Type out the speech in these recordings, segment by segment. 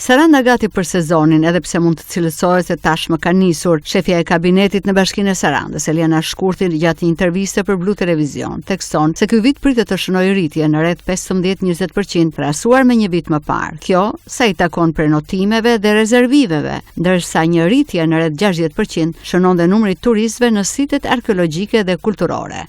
Saranda gati për sezonin, edhe pse mund të cilësohet se tashmë ka nisur. Shefja e kabinetit në Bashkinë e Sarandës, Eliana Shkurti, gjatë një interviste për Blu Televizion, thekson se ky vit pritet të shënojë rritje në rreth 15-20% krahasuar me një vit më parë. Kjo sa i takon prenotimeve dhe rezerviveve, ndërsa një rritje në rreth 60% shënon dhe numrit turistëve në sitet arkeologjike dhe kulturore.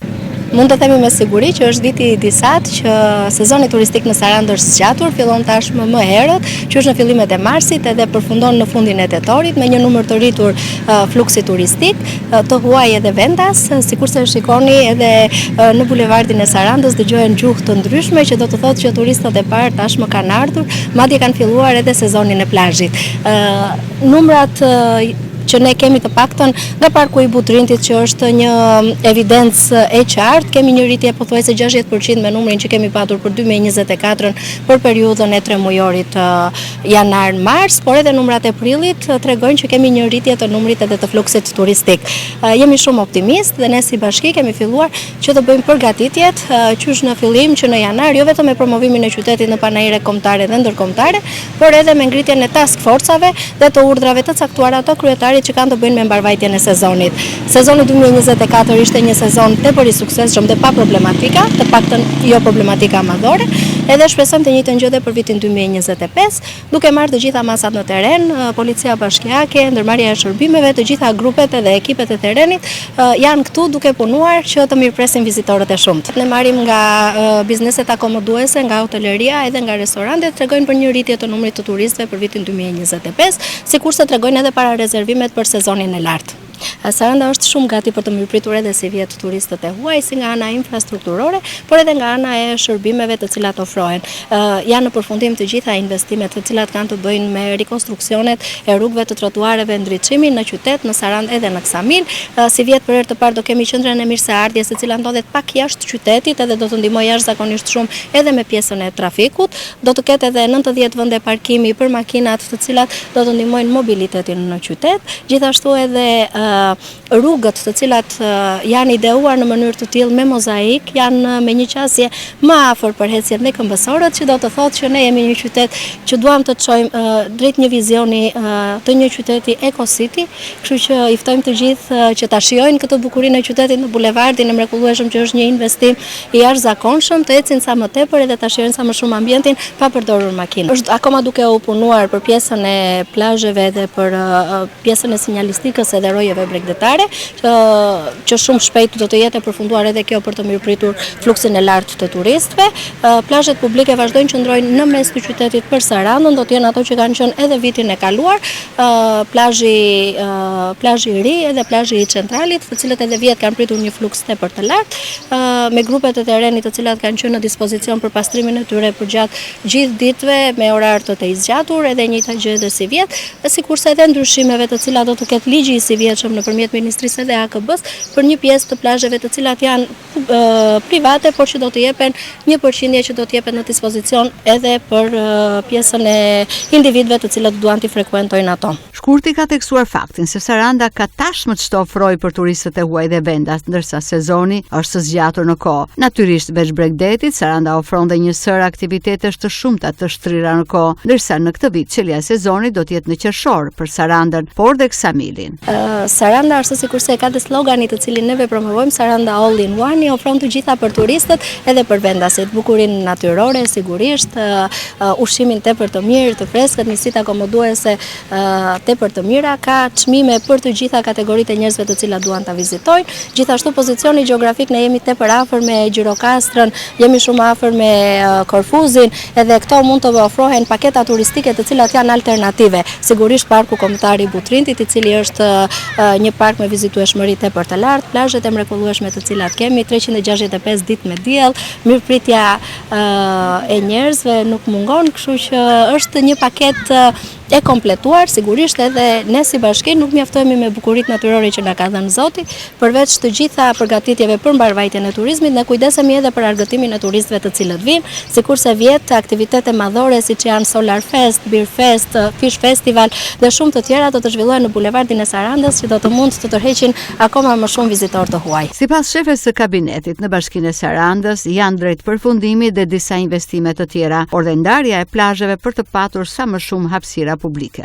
Mund të themi me siguri që është viti i disat që sezoni turistik në Sarandë është zgjatur, fillon tashmë më herët, që është në fillimet e marsit edhe përfundon në fundin e tetorit me një numër të rritur fluksi turistik, të huaj edhe vendas, sikur se shikoni edhe në bulevardin e Sarandës dëgjohen gjuhë të ndryshme që do të thotë që turistët e parë tashmë kanë ardhur, madje kanë filluar edhe sezonin e plazhit. Numrat që ne kemi të paktën nga Parku i Butrintit, që është një evidencë e qartë, kemi një rritje pothuajse 60% me numrin që kemi patur për 2024 për periudhën e 3 mujorit janar-mars, por edhe numrat e prillit tregojnë që kemi një rritje të numrit edhe të fluksit turistik. Jemi shumë optimist dhe ne si bashki kemi filluar që të bëjmë përgatitjet, qysh në fillim që në janar, jo vetëm me promovimin e qytetit në panajire kombëtare dhe ndërkombëtare, por edhe me ngritjen e task forcave dhe të urdhrave të caktuara të kryetarit që kanë të bëjnë me mbarvajtjen e sezonit. Sezoni 2024 ishte një sezon tepër i suksesshëm dhe pa problematika, të paktën jo problematika madhore, edhe shpresojmë të njëjtën gjë edhe për vitin 2025, duke marrë të gjitha masat në terren, policia bashkiake, ndërmarrja e shërbimeve, të gjitha grupet dhe ekipet e terrenit janë këtu duke punuar që të mirëpresin vizitorët e shumt. Ne marrim nga bizneset akomoduese, nga hoteleria edhe nga restorantet, tregojnë për një rritje të numrit të turistëve për vitin 2025, sikurse tregojnë edhe para rezervimet për sezonin e lartë. Saranda është shumë gati për të mirëpritur edhe si vjet turistët e huaj, si nga ana infrastrukturore, por edhe nga ana e shërbimeve të cilat ofrohen. Janë në përfundim të gjitha investimet të cilat kanë të bëjnë me rekonstruksionet e rrugëve të trotuareve, ndriçimin në qytet, në Sarandë edhe në Ksamil. Si vjet për herë të parë do kemi qendrën e mirëseardhjes, e cila ndodhet pak jashtë qytetit edhe do të ndihmojë jashtëzakonisht shumë edhe me pjesën e trafikut. Do të ketë edhe 90 vende parkimi për makinat, të cilat do të ndihmojnë mobilitetin në qytet. Gjithashtu edhe rrugët të cilat janë ideuar në mënyrë të tillë me mozaik, janë me një qasje më afër për ecjen dhe këmbësorët, që do të thotë që ne jemi një qytet që duam të çojmë drejt një vizioni të një qyteti Eco City, kështu që i ftojmë të gjithë që ta shijojnë këtë bukurinë e qytetit në bulevardin e mrekullueshëm, që është një investim i jashtëzakonshëm, të ecin sa më tepër edhe ta shijojnë sa më shumë ambientin pa përdorur makinë. Është akoma duke u punuar për pjesën e plazheve dhe për pjesën e sinjalistikës edhe rojeve bregdetare, që shumë shpejt do të jetë e përfunduar edhe kjo për të mirëpritur fluksin e lartë të turistëve. Plazhet publike vazhdojnë që ndrojnë në mes të qytetit për Sarandën, do të jenë ato që kanë qenë edhe vitin e kaluar, plazhi i ri edhe plazhi i centralit, të cilët edhe vjet kanë pritur një fluks tepër të lartë, me grupet e terrenit të cilat kanë qenë në dispozicion për pastrimin e tyre përgjatë gjithë ditëve me orar të zgjatur, edhe njëjta gjë edhe si vjet, sikurse edhe ndryshimeve të cilat do të ketë ligji i si vjetshëm nëpërmjet Ministrisë dhe AKB-s për një pjesë të plazheve të cilat janë private, por që do të jepen 1% që do të jepen në dispozicion edhe për pjesën e individëve të cilët duan të frekuentojnë ato. Shkurti ka tekstuar faktin se Saranda ka tashmë çdo ofrojë për turistët e huaj dhe vendas, ndërsa sezoni është zgjatur në kohë. Natyrisht veç Bregdetit, Saranda ofron dhe një sër aktivitetesh të shumta të shtrira në kohë, ndërsa në këtë vit qelja e sezonit do të jetë në qershor për Sarandën, por dhe Ksamilin. Saranda është sikurse ka dhe sloganit të cilin neve promovojmë, Saranda All in One, i ofron të gjitha për turistët edhe për vendasit, bukurinë natyrore, sigurisht, ushqimin tepër të mirë, të freskët, njësitë akomoduese tepër të mira, ka çmime për të gjitha kategoritë e njerëzve të cilat duan ta vizitojnë. Gjithashtu pozicioni gjeografik, ne jemi tepër afër me Gjirokastrën, jemi shumë afër me Korfuzin, edhe këto mund të ofrohen paketa turistike të cilat janë alternative. Sigurisht Parku Kombëtar i Butrintit, i cili është një park me vizitueshmëri tepër të lartë, plazhet e mrekullueshme të cilat kemi, 365 ditë me diell, mirëpritja e njerëzve nuk mungon, kështu që është një paketë e kompletuar, sigurisht edhe ne si bashki nuk mjaftohemi me bukuritë natyrore që na ka dhënë Zoti, përveç të gjitha përgatitjeve për mbarvajtjen e turizmit, ne kujdesemi edhe për argëtimin e turistëve të cilët vinë, sikurse vjet aktivitete madhore siç janë Solar Fest, Beer Fest, Fish Festival dhe shumë të tjera do të zhvillohen në bulevardin e Sarandës që do të mund të tërheqin akoma më shumë vizitorë të huaj. Sipas shefes së kabinetit në Bashkinë e Sarandës janë drejt përfundimit dhe disa investime të tjera, por dhe ndarja e plazheve për të patur sa më shumë hapësira publike.